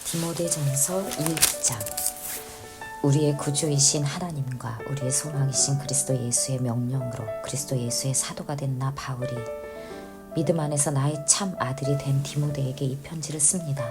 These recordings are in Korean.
디모데전서 1장. 우리의 구주이신 하나님과 우리의 소망이신 그리스도 예수의 명령으로 그리스도 예수의 사도가 된 나 바울이 믿음 안에서 나의 참 아들이 된 디모데에게 이 편지를 씁니다.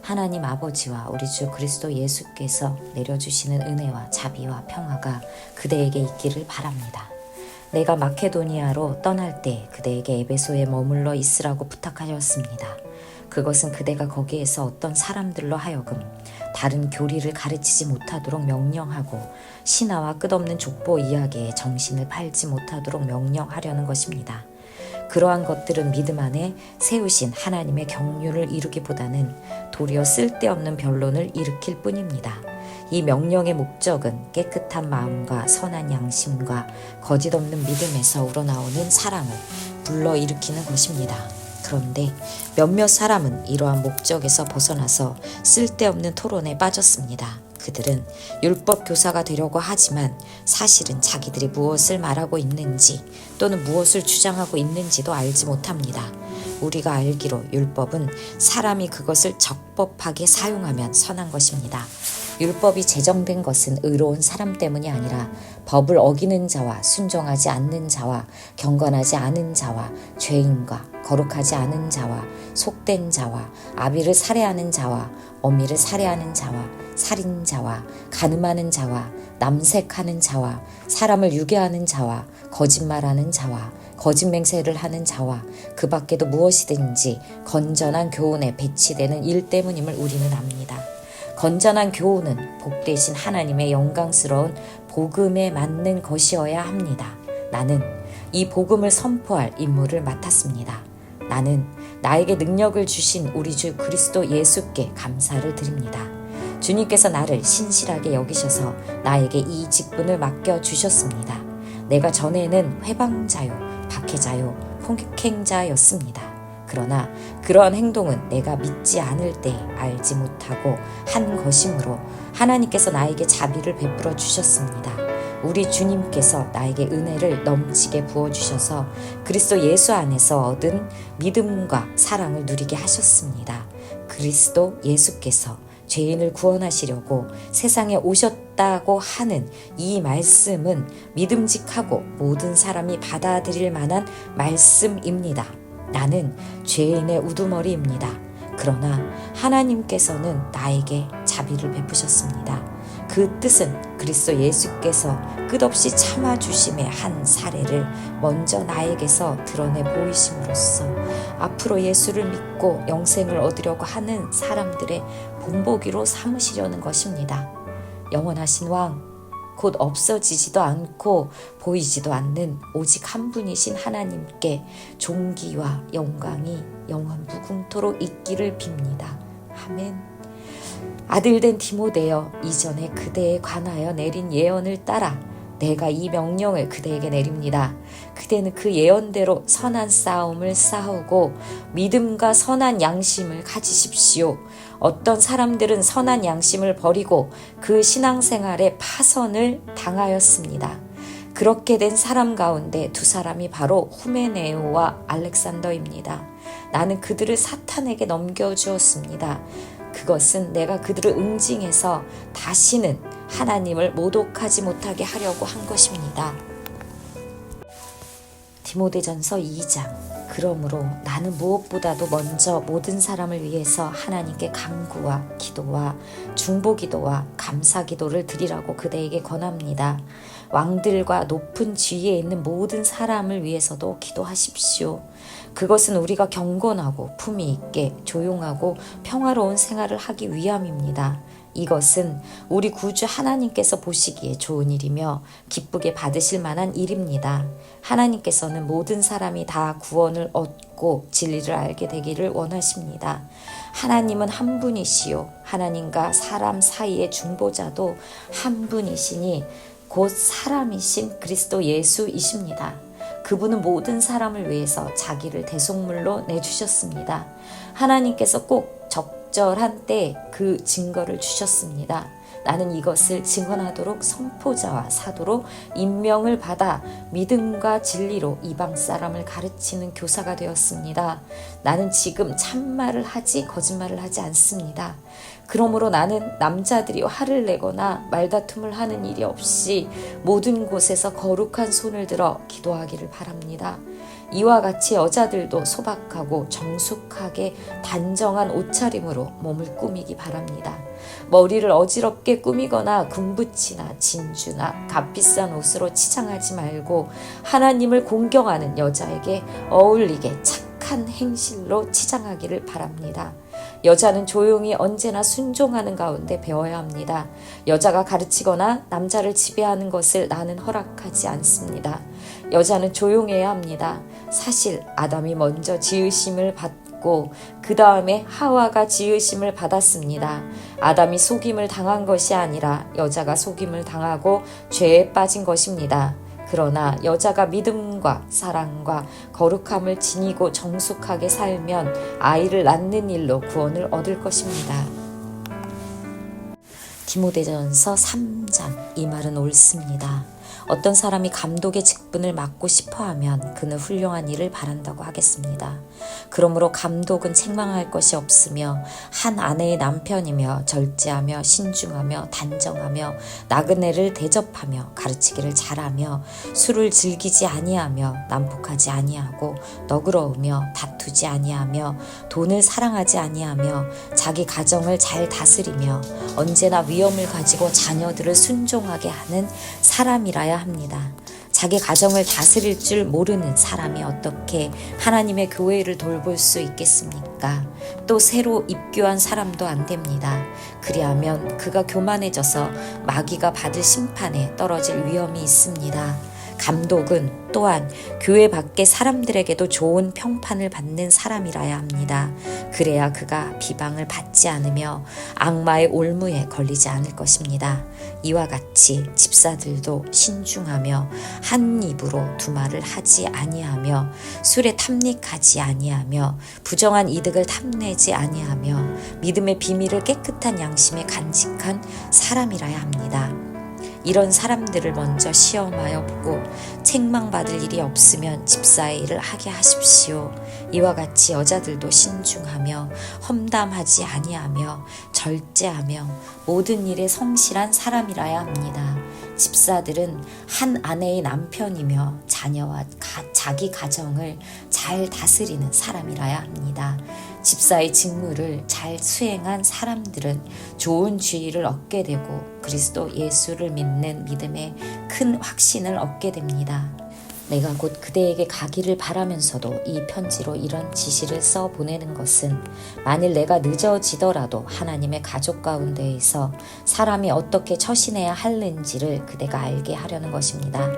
하나님 아버지와 우리 주 그리스도 예수께서 내려주시는 은혜와 자비와 평화가 그대에게 있기를 바랍니다. 내가 마케도니아로 떠날 때 그대에게 에베소에 머물러 있으라고 부탁하였습니다. 그것은 그대가 거기에서 어떤 사람들로 하여금 다른 교리를 가르치지 못하도록 명령하고 신화와 끝없는 족보 이야기에 정신을 팔지 못하도록 명령하려는 것입니다. 그러한 것들은 믿음 안에 세우신 하나님의 경륜을 이루기보다는 도리어 쓸데없는 변론을 일으킬 뿐입니다. 이 명령의 목적은 깨끗한 마음과 선한 양심과 거짓 없는 믿음에서 우러나오는 사랑을 불러일으키는 것입니다. 그런데 몇몇 사람은 이러한 목적에서 벗어나서 쓸데없는 토론에 빠졌습니다. 그들은 율법 교사가 되려고 하지만 사실은 자기들이 무엇을 말하고 있는지 또는 무엇을 주장하고 있는지도 알지 못합니다. 우리가 알기로 율법은 사람이 그것을 적법하게 사용하면 선한 것입니다. 율법이 제정된 것은 의로운 사람 때문이 아니라 법을 어기는 자와 순종하지 않는 자와 경건하지 않은 자와 죄인과 거룩하지 않은 자와 속된 자와 아비를 살해하는 자와 어미를 살해하는 자와 살인자와 간음하는 자와 남색하는 자와 사람을 유괴하는 자와 거짓말하는 자와 거짓 맹세를 하는 자와 그 밖에도 무엇이든지 건전한 교훈에 배치되는 일 때문임을 우리는 압니다. 건전한 교훈은 복되신 하나님의 영광스러운 복음에 맞는 것이어야 합니다. 나는 이 복음을 선포할 임무를 맡았습니다. 나는 나에게 능력을 주신 우리 주 그리스도 예수께 감사를 드립니다. 주님께서 나를 신실하게 여기셔서 나에게 이 직분을 맡겨주셨습니다. 내가 전에는 회방자요, 박해자요, 폭행자였습니다. 그러나 그러한 행동은 내가 믿지 않을 때 알지 못하고 한 것이므로 하나님께서 나에게 자비를 베풀어 주셨습니다. 우리 주님께서 나에게 은혜를 넘치게 부어주셔서 그리스도 예수 안에서 얻은 믿음과 사랑을 누리게 하셨습니다. 그리스도 예수께서 죄인을 구원하시려고 세상에 오셨다고 하는 이 말씀은 믿음직하고 모든 사람이 받아들일 만한 말씀입니다. 나는 죄인의 우두머리입니다. 그러나 하나님께서는 나에게 자비를 베푸셨습니다. 그 뜻은 그리스도 예수께서 끝없이 참아주심의 한 사례를 먼저 나에게서 드러내 보이심으로써 앞으로 예수를 믿고 영생을 얻으려고 하는 사람들의 본보기로 삼으시려는 것입니다. 영원하신 왕, 곧 없어지지도 않고 보이지도 않는 오직 한 분이신 하나님께 존귀와 영광이 영원 무궁토록 있기를 빕니다. 아멘. 아들된 디모데여, 이전에 그대에 관하여 내린 예언을 따라 내가 이 명령을 그대에게 내립니다. 그대는 그 예언대로 선한 싸움을 싸우고 믿음과 선한 양심을 가지십시오. 어떤 사람들은 선한 양심을 버리고 그 신앙생활에 파선을 당하였습니다. 그렇게 된 사람 가운데 두 사람이 바로 후메네오와 알렉산더입니다. 나는 그들을 사탄에게 넘겨주었습니다. 그것은 내가 그들을 응징해서 다시는 하나님을 모독하지 못하게 하려고 한 것입니다. 디모데전서 2장. 그러므로 나는 무엇보다도 먼저 모든 사람을 위해서 하나님께 간구와 기도와 중보기도와 감사기도를 드리라고 그대에게 권합니다. 왕들과 높은 지위에 있는 모든 사람을 위해서도 기도하십시오. 그것은 우리가 경건하고 품위 있게 조용하고 평화로운 생활을 하기 위함입니다. 이것은 우리 구주 하나님께서 보시기에 좋은 일이며 기쁘게 받으실 만한 일입니다. 하나님께서는 모든 사람이 다 구원을 얻고 진리를 알게 되기를 원하십니다. 하나님은 한 분이시요 하나님과 사람 사이의 중보자도 한 분이시니 곧 사람이신 그리스도 예수이십니다. 그분은 모든 사람을 위해서 자기를 대속물로 내주셨습니다. 하나님께서 꼭 적절한 때에 그 증거를 주셨습니다. 나는 이것을 증언하도록 선포자와 사도로 임명을 받아 믿음과 진리로 이방 사람을 가르치는 교사가 되었습니다. 나는 지금 참말을 하지 거짓말을 하지 않습니다. 그러므로 나는 남자들이 화를 내거나 말다툼을 하는 일이 없이 모든 곳에서 거룩한 손을 들어 기도하기를 바랍니다. 이와 같이 여자들도 소박하고 정숙하게 단정한 옷차림으로 몸을 꾸미기 바랍니다. 머리를 어지럽게 꾸미거나 금붙이나 진주나 값비싼 옷으로 치장하지 말고 하나님을 공경하는 여자에게 어울리게 착한 행실로 치장하기를 바랍니다. 여자는 조용히 언제나 순종하는 가운데 배워야 합니다. 여자가 가르치거나 남자를 지배하는 것을 나는 허락하지 않습니다. 여자는 조용해야 합니다. 사실 아담이 먼저 지으심을 받고 그 다음에 하와가 지으심을 받았습니다. 아담이 속임을 당한 것이 아니라 여자가 속임을 당하고 죄에 빠진 것입니다. 그러나 여자가 믿음과 사랑과 거룩함을 지니고 정숙하게 살면 아이를 낳는 일로 구원을 얻을 것입니다. 디모데전서 3장 이 말은 옳습니다. 어떤 사람이 감독의 직분을 맡고 싶어하면 그는 훌륭한 일을 바란다고 하겠습니다. 그러므로 감독은 책망할 것이 없으며 한 아내의 남편이며 절제하며 신중하며 단정하며 나그네를 대접하며 가르치기를 잘하며 술을 즐기지 아니하며 난폭하지 아니하고 너그러우며 다투지 아니하며 돈을 사랑하지 아니하며 자기 가정을 잘 다스리며 언제나 위엄을 가지고 자녀들을 순종하게 하는 사람이라야 합니다. 자기 가정을 다스릴 줄 모르는 사람이 어떻게 하나님의 교회를 돌볼 수 있겠습니까? 또 새로 입교한 사람도 안 됩니다. 그리하면 그가 교만해져서 마귀가 받을 심판에 떨어질 위험이 있습니다. 감독은 또한 교회 밖의 사람들에게도 좋은 평판을 받는 사람이라야 합니다. 그래야 그가 비방을 받지 않으며 악마의 올무에 걸리지 않을 것입니다. 이와 같이 집사들도 신중하며 한 입으로 두 말을 하지 아니하며 술에 탐닉하지 아니하며 부정한 이득을 탐내지 아니하며 믿음의 비밀을 깨끗한 양심에 간직한 사람이라야 합니다. 이런 사람들을 먼저 시험하여 보고 책망받을 일이 없으면 집사의 일을 하게 하십시오. 이와 같이 여자들도 신중하며 험담하지 아니하며 절제하며 모든 일에 성실한 사람이라야 합니다. 집사들은 한 아내의 남편이며 자녀와 자기 가정을 잘 다스리는 사람이라야 합니다. 집사의 직무를 잘 수행한 사람들은 좋은 지위를 얻게 되고 그리스도 예수를 믿는 믿음에 큰 확신을 얻게 됩니다. 내가 곧 그대에게 가기를 바라면서도 이 편지로 이런 지시를 써 보내는 것은 만일 내가 늦어지더라도 하나님의 가족 가운데에서 사람이 어떻게 처신해야 하는지를 그대가 알게 하려는 것입니다.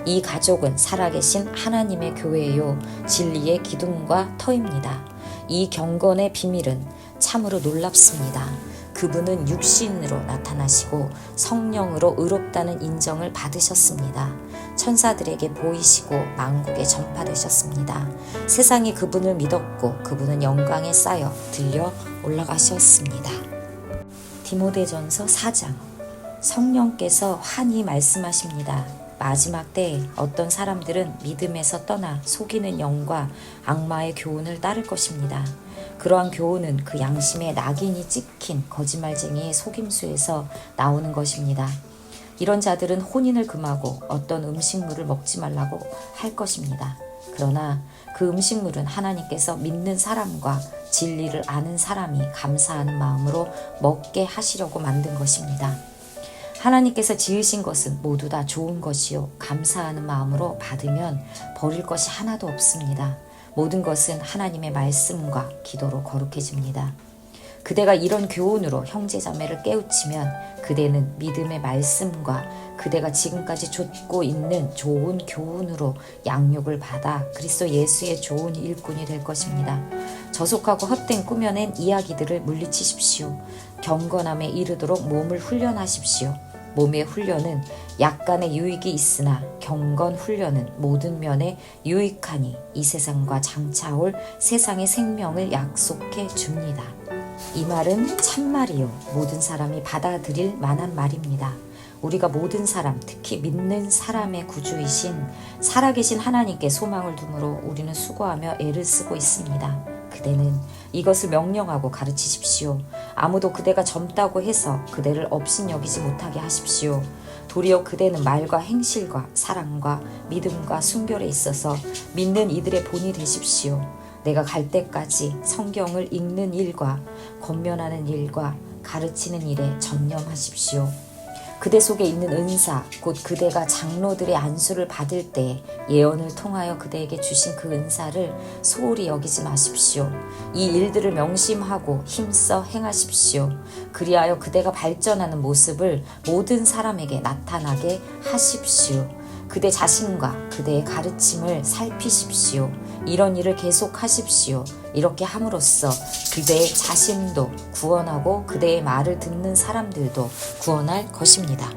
이 가족은 살아계신 하나님의 교회요 진리의 기둥과 터입니다. 이 경건의 비밀은 참으로 놀랍습니다. 그분은 육신으로 나타나시고 성령으로 의롭다는 인정을 받으셨습니다. 천사들에게 보이시고 만국에 전파되셨습니다. 세상이 그분을 믿었고 그분은 영광에 쌓여 들려 올라가셨습니다. 디모데전서 4장 성령께서 환히 말씀하십니다. 마지막 때에 어떤 사람들은 믿음에서 떠나 속이는 영과 악마의 교훈을 따를 것입니다. 그러한 교훈은 그 양심에 낙인이 찍힌 거짓말쟁이의 속임수에서 나오는 것입니다. 이런 자들은 혼인을 금하고 어떤 음식물을 먹지 말라고 할 것입니다. 그러나 그 음식물은 하나님께서 믿는 사람과 진리를 아는 사람이 감사하는 마음으로 먹게 하시려고 만든 것입니다. 하나님께서 지으신 것은 모두 다 좋은 것이요 감사하는 마음으로 받으면 버릴 것이 하나도 없습니다. 모든 것은 하나님의 말씀과 기도로 거룩해집니다. 그대가 이런 교훈으로 형제자매를 깨우치면 그대는 믿음의 말씀과 그대가 지금까지 좇고 있는 좋은 교훈으로 양육을 받아 그리스도 예수의 좋은 일꾼이 될 것입니다. 저속하고 헛된 꾸며낸 이야기들을 물리치십시오. 경건함에 이르도록 몸을 훈련하십시오. 몸의 훈련은 약간의 유익이 있으나 경건 훈련은 모든 면에 유익하니 이 세상과 장차올 세상의 생명을 약속해 줍니다. 이 말은 참말이요. 모든 사람이 받아들일 만한 말입니다. 우리가 모든 사람, 특히 믿는 사람의 구주이신 살아계신 하나님께 소망을 두므로 우리는 수고하며 애를 쓰고 있습니다. 그대는 이것을 명령하고 가르치십시오. 아무도 그대가 젊다고 해서 그대를 업신여기지 못하게 하십시오. 도리어 그대는 말과 행실과 사랑과 믿음과 순결에 있어서 믿는 이들의 본이 되십시오. 내가 갈 때까지 성경을 읽는 일과 권면하는 일과 가르치는 일에 전념하십시오. 그대 속에 있는 은사, 곧 그대가 장로들의 안수를 받을 때 예언을 통하여 그대에게 주신 그 은사를 소홀히 여기지 마십시오. 이 일들을 명심하고 힘써 행하십시오. 그리하여 그대가 발전하는 모습을 모든 사람에게 나타나게 하십시오. 그대 자신과 그대의 가르침을 살피십시오. 이런 일을 계속하십시오. 이렇게 함으로써 그대의 자신도 구원하고 그대의 말을 듣는 사람들도 구원할 것입니다.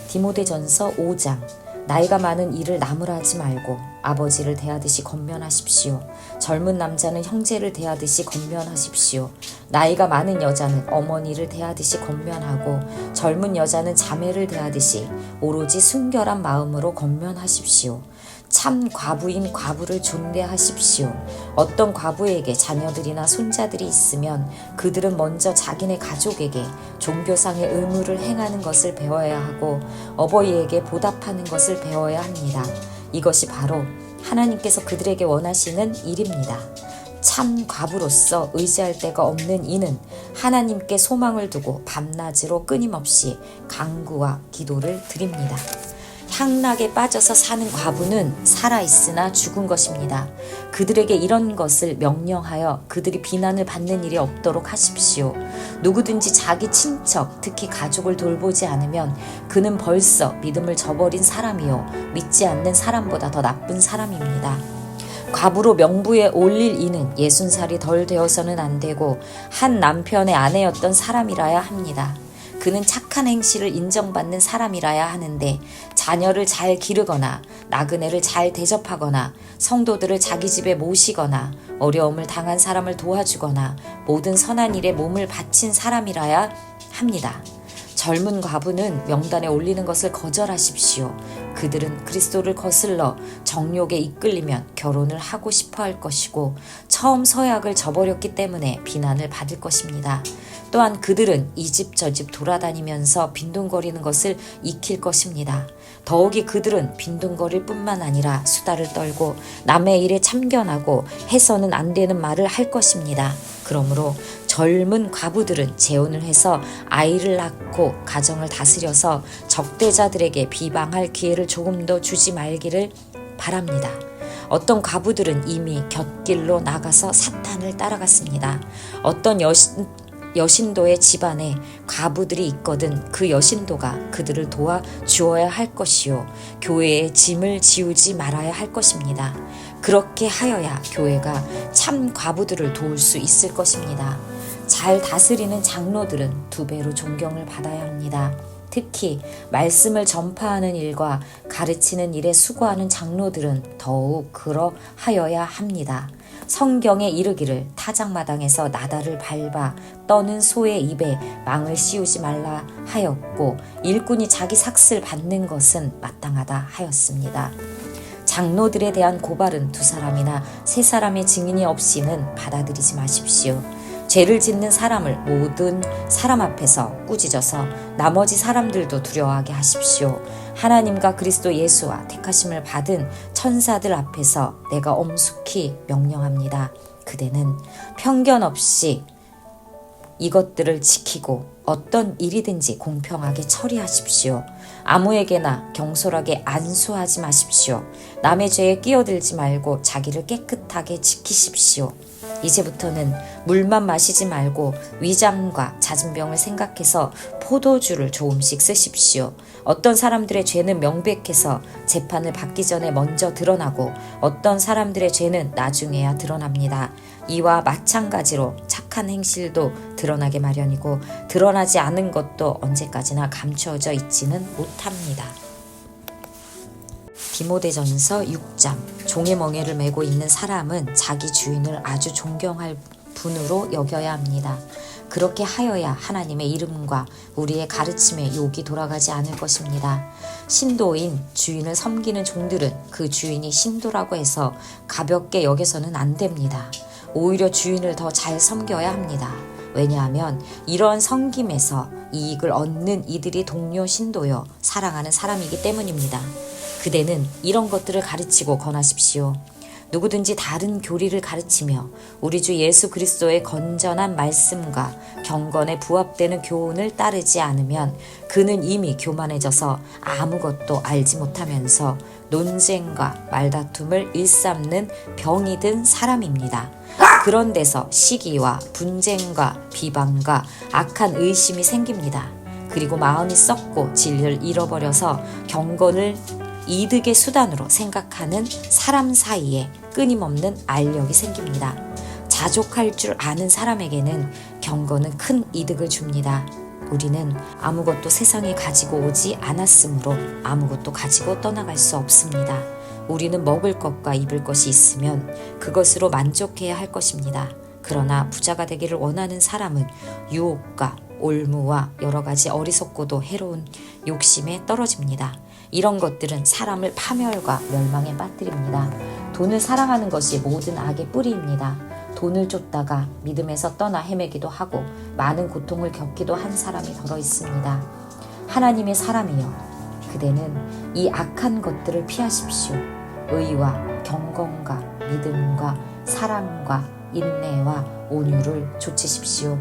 디모데전서 5장. 나이가 많은 이를 나무라지 말고 아버지를 대하듯이 권면하십시오. 젊은 남자는 형제를 대하듯이 권면하십시오. 나이가 많은 여자는 어머니를 대하듯이 권면하고 젊은 여자는 자매를 대하듯이 오로지 순결한 마음으로 권면하십시오. 참 과부인 과부를 존대하십시오. 어떤 과부에게 자녀들이나 손자들이 있으면 그들은 먼저 자기네 가족에게 종교상의 의무를 행하는 것을 배워야 하고 어버이에게 보답하는 것을 배워야 합니다. 이것이 바로 하나님께서 그들에게 원하시는 일입니다. 참 과부로서 의지할 데가 없는 이는 하나님께 소망을 두고 밤낮으로 끊임없이 간구와 기도를 드립니다. 향락에 빠져서 사는 과부는 살아있으나 죽은 것입니다. 그들에게 이런 것을 명령하여 그들이 비난을 받는 일이 없도록 하십시오. 누구든지 자기 친척, 특히 가족을 돌보지 않으면 그는 벌써 믿음을 저버린 사람이요 믿지 않는 사람보다 더 나쁜 사람입니다. 과부로 명부에 올릴 이는 60살이 덜 되어서는 안 되고 한 남편의 아내였던 사람이라야 합니다. 그는 착한 행실을 인정받는 사람이라야 하는데 자녀를 잘 기르거나 나그네를 잘 대접하거나 성도들을 자기 집에 모시거나 어려움을 당한 사람을 도와주거나 모든 선한 일에 몸을 바친 사람이라야 합니다. 젊은 과부는 명단에 올리는 것을 거절하십시오. 그들은 그리스도를 거슬러 정욕에 이끌리면 결혼을 하고 싶어 할 것이고 처음 서약을 저버렸기 때문에 비난을 받을 것입니다. 또한 그들은 이 집 저 집 돌아다니면서 빈둥거리는 것을 익힐 것입니다. 더욱이 그들은 빈둥거릴 뿐만 아니라 수다를 떨고 남의 일에 참견하고 해서는 안 되는 말을 할 것입니다. 그러므로 젊은 과부들은 재혼을 해서 아이를 낳고 가정을 다스려서 적대자들에게 비방할 기회를 조금 더 주지 말기를 바랍니다. 어떤 과부들은 이미 곁길로 나가서 사탄을 따라갔습니다. 어떤 여신도의 집안에 과부들이 있거든 그 여신도가 그들을 도와 주어야 할 것이요 교회의 짐을 지우지 말아야 할 것입니다. 그렇게 하여야 교회가 참 과부들을 도울 수 있을 것입니다. 잘 다스리는 장로들은 2배로 존경을 받아야 합니다. 특히 말씀을 전파하는 일과 가르치는 일에 수고하는 장로들은 더욱 그러하여야 합니다. 성경에 이르기를 타작마당에서 나다를 밟아 떠는 소의 입에 망을 씌우지 말라 하였고 일꾼이 자기 삭슬 받는 것은 마땅하다 하였습니다. 장로들에 대한 고발은 2사람이나 3사람의 증인이 없이는 받아들이지 마십시오. 죄를 짓는 사람을 모든 사람 앞에서 꾸짖어서 나머지 사람들도 두려워하게 하십시오. 하나님과 그리스도 예수와 택하심을 받은 천사들 앞에서 내가 엄숙히 명령합니다. 그대는 편견 없이 이것들을 지키고 어떤 일이든지 공평하게 처리하십시오. 아무에게나 경솔하게 안수하지 마십시오. 남의 죄에 끼어들지 말고 자기를 깨끗하게 지키십시오. 이제부터는 물만 마시지 말고 위장과 잦은 병을 생각해서 포도주를 조금씩 쓰십시오. 어떤 사람들의 죄는 명백해서 재판을 받기 전에 먼저 드러나고 어떤 사람들의 죄는 나중에야 드러납니다. 이와 마찬가지로 착한 행실도 드러나게 마련이고 드러나지 않은 것도 언제까지나 감추어져 있지는 못합니다. 디모데전서 6장. 종의 멍에를 메고 있는 사람은 자기 주인을 아주 존경할 분으로 여겨야 합니다. 그렇게 하여야 하나님의 이름과 우리의 가르침에 욕이 돌아가지 않을 것입니다. 신도인 주인을 섬기는 종들은 그 주인이 신도라고 해서 가볍게 여겨서는 안 됩니다. 오히려 주인을 더 잘 섬겨야 합니다. 왜냐하면 이러한 섬김에서 이익을 얻는 이들이 동료 신도여 사랑하는 사람이기 때문입니다. 그대는 이런 것들을 가르치고 권하십시오. 누구든지 다른 교리를 가르치며 우리 주 예수 그리스도의 건전한 말씀과 경건에 부합되는 교훈을 따르지 않으면 그는 이미 교만해져서 아무것도 알지 못하면서 논쟁과 말다툼을 일삼는 병이 든 사람입니다. 그런 데서 시기와 분쟁과 비방과 악한 의심이 생깁니다. 그리고 마음이 썩고 진리를 잃어버려서 경건을 이득의 수단으로 생각하는 사람 사이에 끊임없는 알력이 생깁니다. 자족할 줄 아는 사람에게는 경건은 큰 이득을 줍니다. 우리는 아무것도 세상에 가지고 오지 않았으므로 아무것도 가지고 떠나갈 수 없습니다. 우리는 먹을 것과 입을 것이 있으면 그것으로 만족해야 할 것입니다. 그러나 부자가 되기를 원하는 사람은 유혹과 올무와 여러 가지 어리석고도 해로운 욕심에 떨어집니다. 이런 것들은 사람을 파멸과 멸망에 빠뜨립니다. 돈을 사랑하는 것이 모든 악의 뿌리입니다. 돈을 쫓다가 믿음에서 떠나 헤매기도 하고 많은 고통을 겪기도 한 사람이 더러 있습니다. 하나님의 사람이여, 그대는 이 악한 것들을 피하십시오. 의와 경건과 믿음과 사랑과 인내와 온유를 좇으십시오.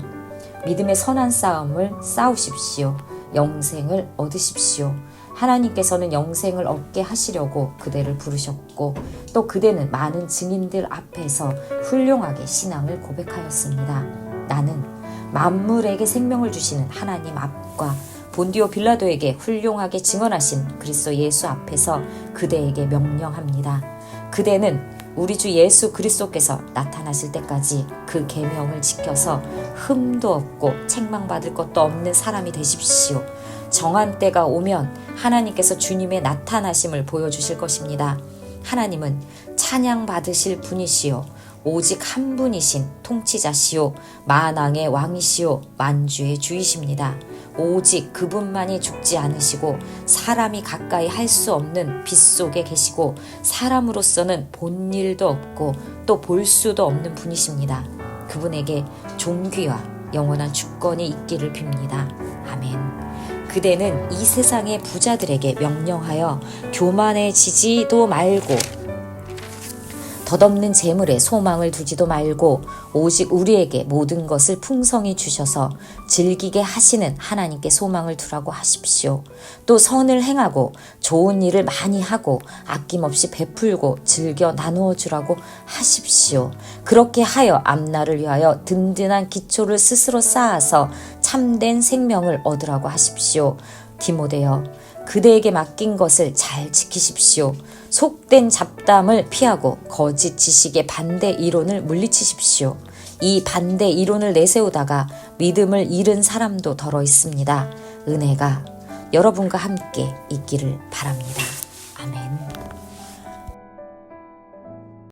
믿음의 선한 싸움을 싸우십시오. 영생을 얻으십시오. 하나님께서는 영생을 얻게 하시려고 그대를 부르셨고 또 그대는 많은 증인들 앞에서 훌륭하게 신앙을 고백하였습니다. 나는 만물에게 생명을 주시는 하나님 앞과 본디오 빌라도에게 훌륭하게 증언하신 그리스도 예수 앞에서 그대에게 명령합니다. 그대는 우리 주 예수 그리스도께서 나타나실 때까지 그 계명을 지켜서 흠도 없고 책망받을 것도 없는 사람이 되십시오. 정한 때가 오면 하나님께서 주님의 나타나심을 보여주실 것입니다. 하나님은 찬양받으실 분이시요 오직 한 분이신 통치자시요 만왕의 왕이시요 만주의 주이십니다. 오직 그분만이 죽지 않으시고 사람이 가까이 할 수 없는 빛 속에 계시고 사람으로서는 본 일도 없고 또 볼 수도 없는 분이십니다. 그분에게 존귀와 영원한 주권이 있기를 빕니다. 아멘. 그대는 이 세상의 부자들에게 명령하여 교만해지지도 말고 덧없는 재물에 소망을 두지도 말고 오직 우리에게 모든 것을 풍성히 주셔서 즐기게 하시는 하나님께 소망을 두라고 하십시오. 또 선을 행하고 좋은 일을 많이 하고 아낌없이 베풀고 즐겨 나누어 주라고 하십시오. 그렇게 하여 앞날을 위하여 든든한 기초를 스스로 쌓아서 참된 생명을 얻으라고 하십시오. 디모데여, 그대에게 맡긴 것을 잘 지키십시오. 속된 잡담을 피하고 거짓 지식의 반대 이론을 물리치십시오. 이 반대 이론을 내세우다가 믿음을 잃은 사람도 더러 있습니다. 은혜가 여러분과 함께 있기를 바랍니다. 아멘.